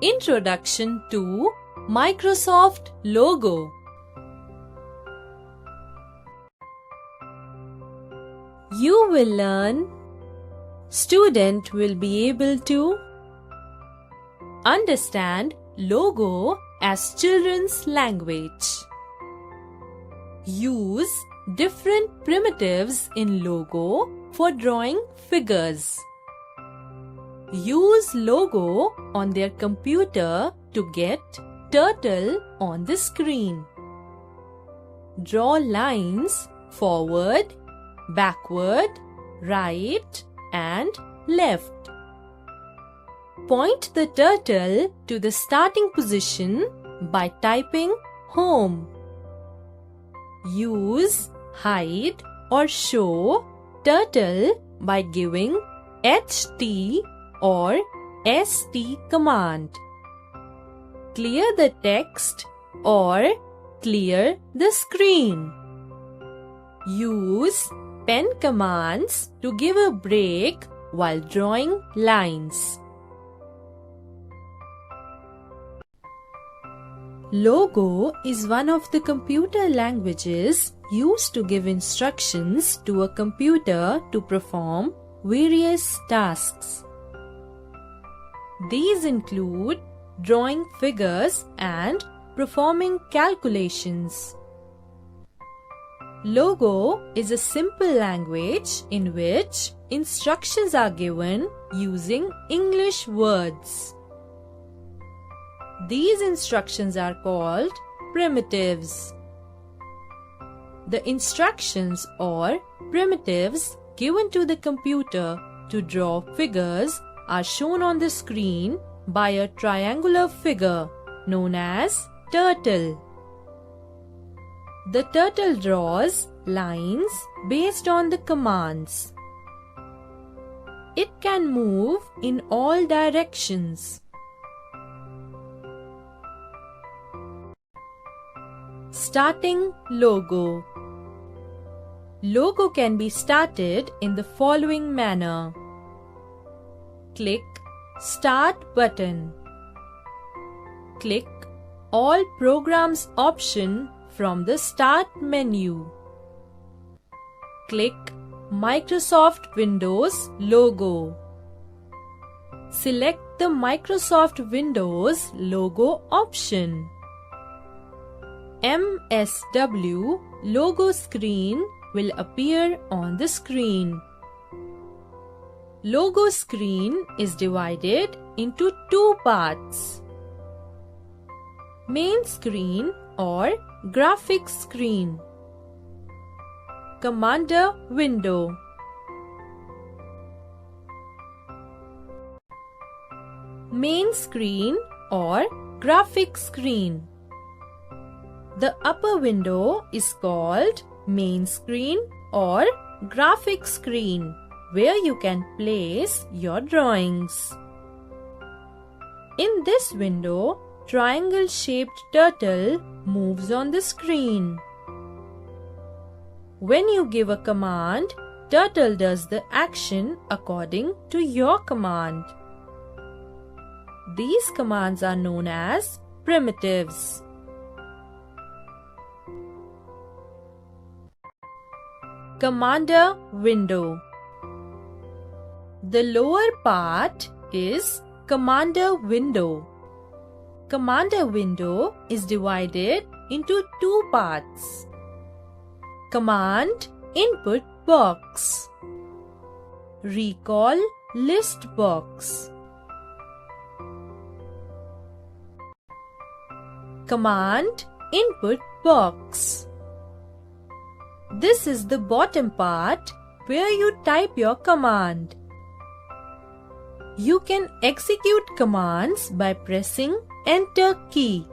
Introduction to Microsoft logo. You will learn. Student will be able to understand logo as children's language. Use different primitives in logo for drawing figures. Use logo on their computer to get turtle on the screen. Draw lines forward, backward, right and left. Point the turtle to the starting position by typing home. Use hide or show turtle by giving HT or ST command. Clear the text or clear the screen. Use pen commands to give a break while drawing lines. Logo is one of the computer languages used to give instructions to a computer to perform various tasks. These include drawing figures and performing calculations. Logo is a simple language in which instructions are given using English words. These instructions are called primitives. The instructions or primitives given to the computer to draw figures are shown on the screen by a triangular figure known as turtle. The turtle draws lines based on the commands. It can move in all directions. Starting logo. Logo can be started in the following manner. Click Start button. Click All Programs option from the Start menu. Click Microsoft Windows logo. Select the Microsoft Windows logo option. MSW logo screen will appear on the screen. Logo screen is divided into two parts. Main screen or graphics screen. Commander window. Main screen or graphics screen. The upper window is called main screen or graphics screen, where you can place your drawings. In this window, triangle-shaped turtle moves on the screen. When you give a command, turtle does the action according to your command. These commands are known as primitives. Commander window. The lower part is Commander window. Commander window is divided into two parts. Command input box. Recall list box. Command input box. This is the bottom part where you type your command. You can execute commands by pressing Enter key.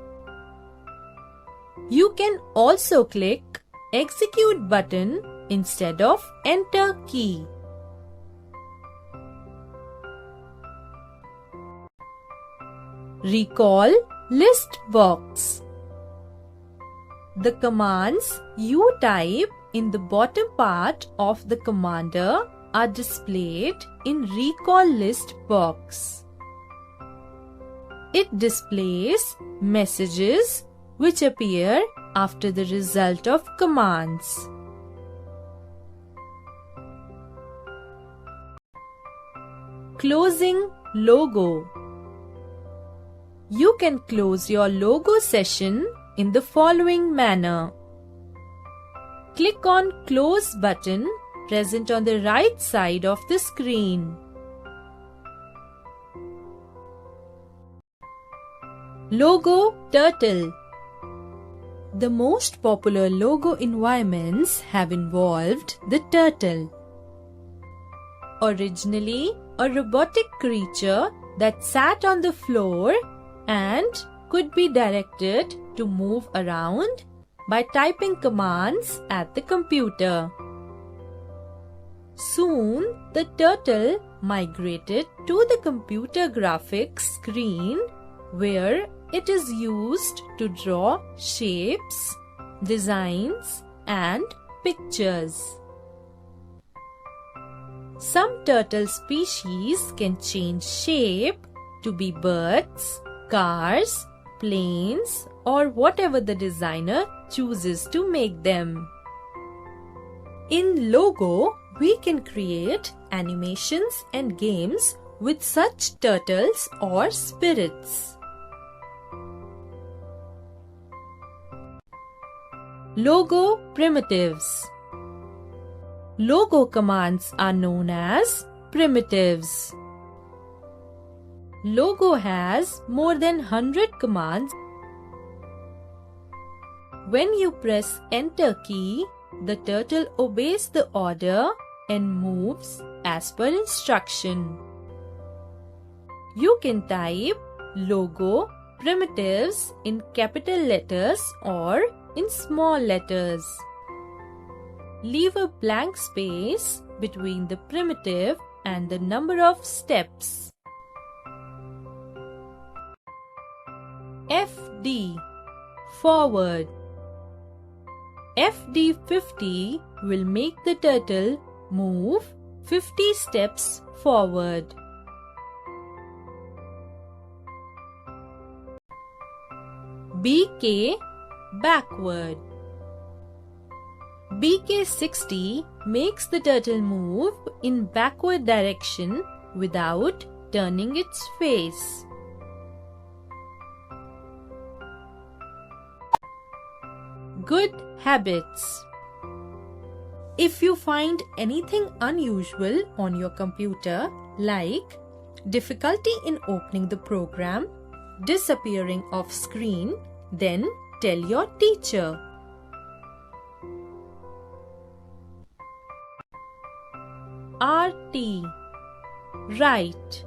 You can also click Execute button instead of Enter key. Recall list box. The commands you type in the bottom part of the commander are displayed in recall list box. It displays messages which appear after the result of commands. Closing logo. You can close your logo session in the following manner. Click on Close button present on the right side of the screen. Logo turtle. The most popular logo environments have involved the turtle. Originally a robotic creature that sat on the floor and could be directed to move around by typing commands at the computer. Soon, the turtle migrated to the computer graphics screen where it is used to draw shapes, designs, and pictures. Some turtle species can change shape to be birds, cars, planes, or whatever the designer chooses to make them. In Logo, we can create animations and games with such turtles or spirits. Logo primitives. Logo commands are known as primitives. Logo has more than 100 commands. When you press Enter key, the turtle obeys the order and moves as per instruction. You can type Logo primitives in capital letters or in small letters. Leave a blank space between the primitive and the number of steps. FD forward. FD 50 will make the turtle move 50 steps forward. BK backward. BK 60 makes the turtle move in backward direction without turning its face. Good habits. If you find anything unusual on your computer, like difficulty in opening the program, disappearing off screen, then tell your teacher. RT right.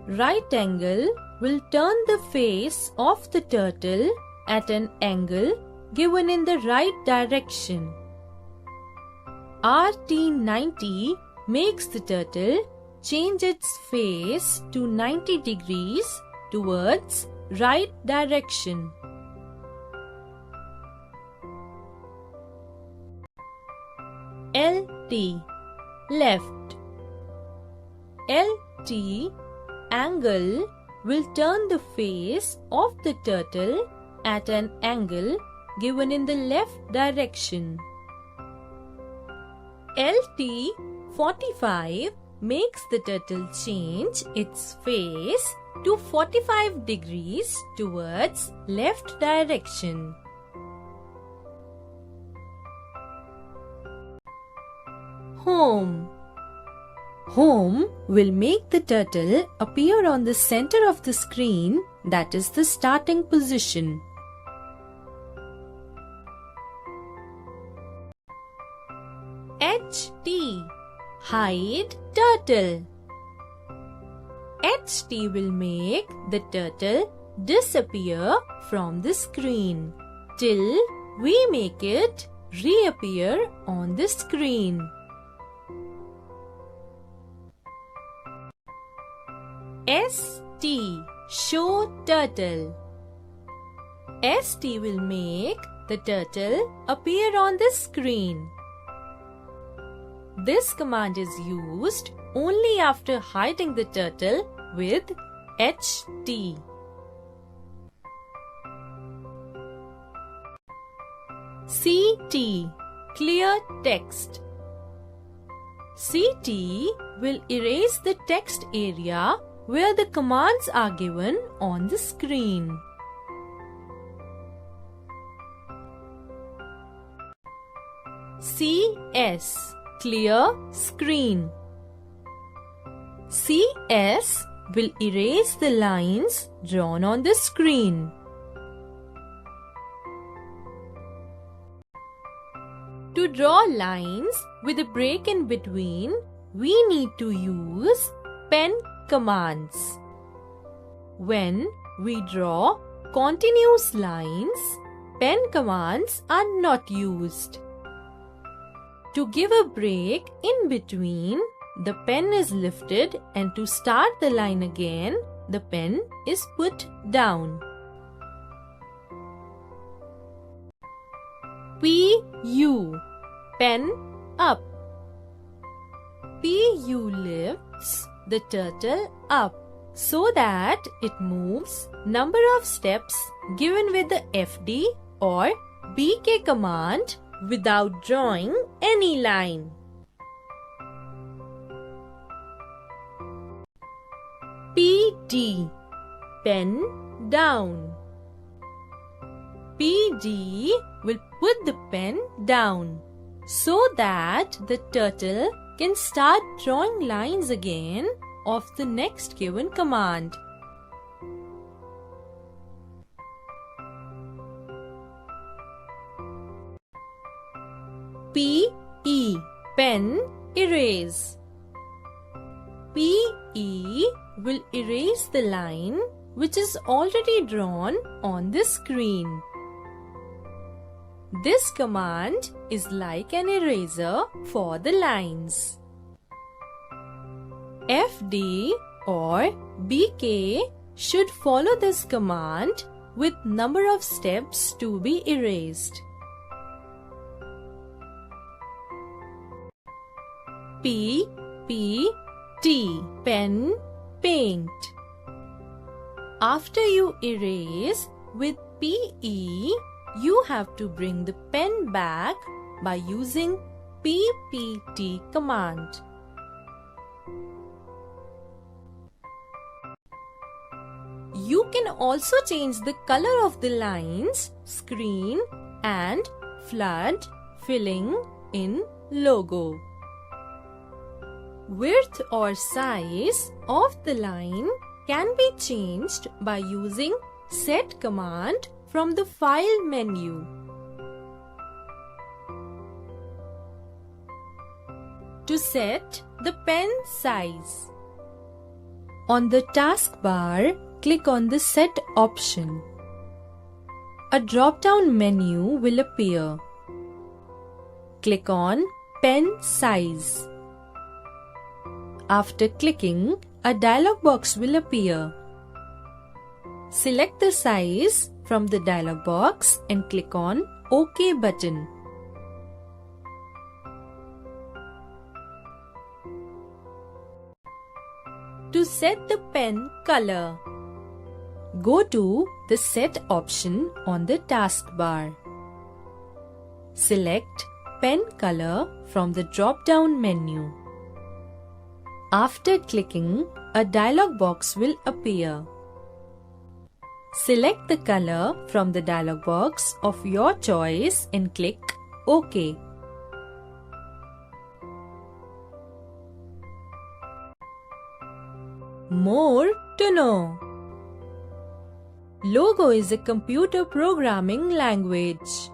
Right angle will turn the face of the turtle at an angle given in the right direction. RT90 makes the turtle change its face to 90 degrees towards right direction. LT left. LT angle will turn the face of the turtle at an angle given in the left direction. LT 45 makes the turtle change its face to 45 degrees towards left direction. Home. Home will make the turtle appear on the center of the screen, that is the starting position. HT hide turtle. HT will make the turtle disappear from the screen till we make it reappear on the screen. ST show turtle. ST will make the turtle appear on the screen. This command is used only after hiding the turtle with HT. CT, clear text. CT will erase the text area where the commands are given on the screen. CS, clear screen. CS will erase the lines drawn on the screen. To draw lines with a break in between, we need to use pen commands. When we draw continuous lines, pen commands are not used. To give a break in between, the pen is lifted, and to start the line again, the pen is put down. PU, pen up. PU lifts the turtle up so that it moves number of steps given with the FD or BK command without drawing any line. PD, pen down. PD will put the pen down so that the turtle can start drawing lines again of the next given command. PE, pen erase. PE will erase the line which is already drawn on the screen. This command is like an eraser for the lines. FD or BK should follow this command with number of steps to be erased. P, P, T, pen, paint. After you erase with PE, you have to bring the pen back by using PPT command. You can also change the color of the lines, screen, and flood filling in logo. Width or size of the line can be changed by using Set command from the File menu. To set the pen size, on the taskbar, click on the Set option. A drop-down menu will appear. Click on Pen Size. After clicking, a dialog box will appear. Select the size from the dialog box and click on OK button. To set the pen color, go to the Set option on the taskbar. Select Pen Color from the drop-down menu. After clicking, a dialog box will appear. Select the color from the dialog box of your choice and click OK. More to know. Logo is a computer programming language.